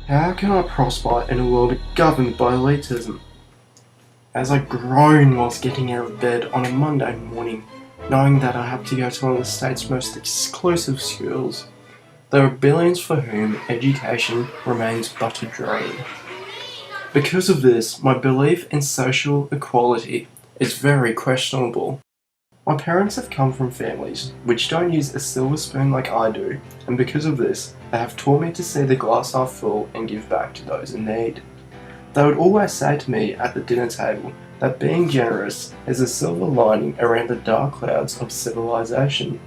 How can I prosper in a world governed by elitism? As I groan whilst getting out of bed on a Monday morning, knowing that I have to go to one of the state's most exclusive schools, there are billions for whom education remains but a dream. Because of this, my belief in social equality is very questionable. My parents have come from families which don't use a silver spoon like I do, and because of this, they have taught me to see the glass half full and give back to those in need. They would always say to me at the dinner table that being generous is a silver lining around the dark clouds of civilization.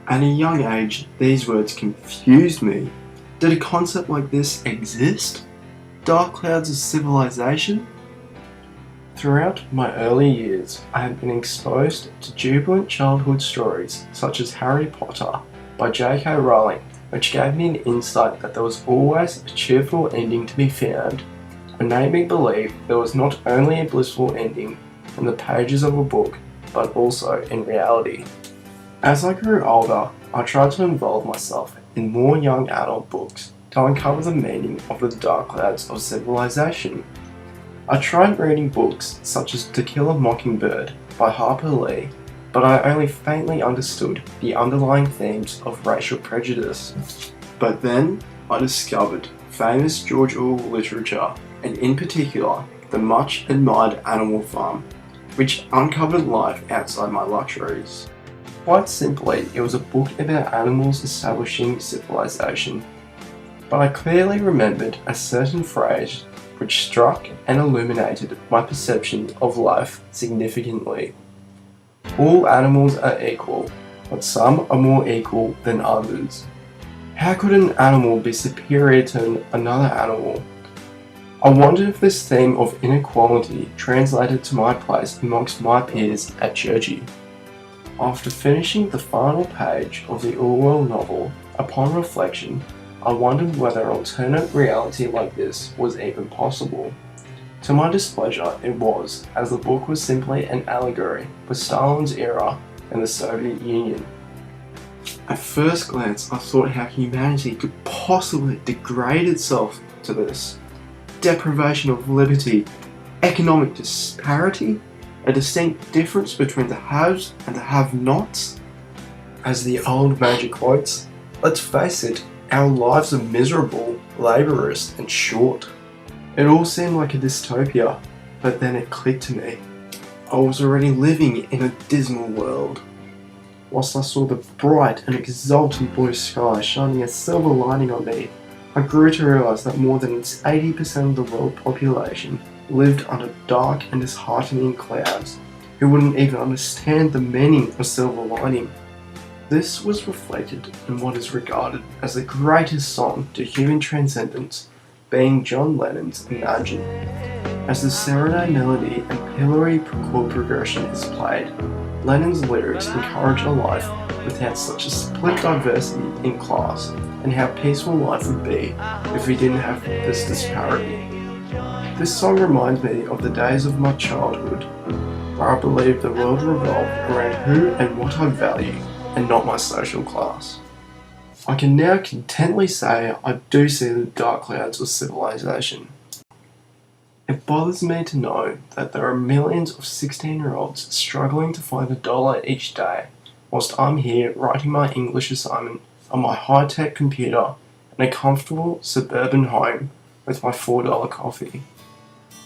At a young age, these words confused me. Did a concept like this exist? Dark clouds of civilization? Throughout my early years, I had been exposed to jubilant childhood stories such as Harry Potter by J.K. Rowling, which gave me an insight that there was always a cheerful ending to be found, and made me believe there was not only a blissful ending from the pages of a book, but also in reality. As I grew older, I tried to involve myself in more young adult books to uncover the meaning of the dark clouds of civilization. I tried reading books such as To Kill a Mockingbird by Harper Lee, but I only faintly understood the underlying themes of racial prejudice. But then I discovered famous George Orwell literature, and in particular, the much admired Animal Farm, which uncovered life outside my luxuries. Quite simply, it was a book about animals establishing civilization, but I clearly remembered a certain phrase which struck and illuminated my perception of life significantly. All animals are equal, but some are more equal than others. How could an animal be superior to another animal? I wondered if this theme of inequality translated to my place amongst my peers at Churchie. After finishing the final page of the Orwell novel, upon reflection, I wondered whether an alternate reality like this was even possible. To my displeasure, it was, as the book was simply an allegory for Stalin's era and the Soviet Union. At first glance, I thought how humanity could possibly degrade itself to this. Deprivation of liberty, economic disparity, a distinct difference between the haves and the have-nots. As the old major quotes, let's face it, our lives are miserable, laborious, and short. It all seemed like a dystopia, but then it clicked to me. I was already living in a dismal world. Whilst I saw the bright and exultant blue sky shining a silver lining on me, I grew to realise that more than 80% of the world population lived under dark and disheartening clouds, who wouldn't even understand the meaning of silver lining. This was reflected in what is regarded as the greatest song to human transcendence, being John Lennon's Imagine. As the serenade melody and pillory chord progression is played, Lennon's lyrics encourage a life without such a split diversity in class, and how peaceful life would be if we didn't have this disparity. This song reminds me of the days of my childhood, where I believed the world revolved around who and what I value, and not my social class. I can now contently say I do see the dark clouds of civilization. It bothers me to know that there are millions of 16-year-olds struggling to find $1 each day, whilst I'm here writing my English assignment on my high-tech computer in a comfortable suburban home with my $4 coffee.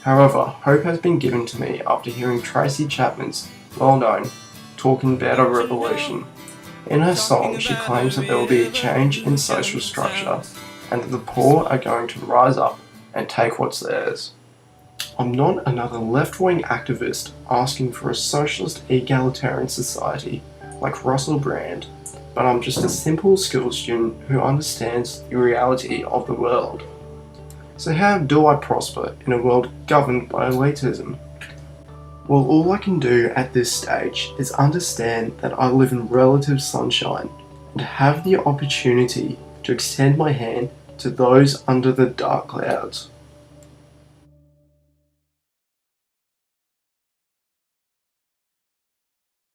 However, hope has been given to me after hearing Tracy Chapman's well-known Talking About a Revolution. In her song, she claims that there will be a change in social structure and that the poor are going to rise up and take what's theirs. I'm not another left-wing activist asking for a socialist egalitarian society like Russell Brand, but I'm just a simple school student who understands the reality of the world. So how do I prosper in a world governed by elitism? Well, all I can do at this stage is understand that I live in relative sunshine and have the opportunity to extend my hand to those under the dark clouds.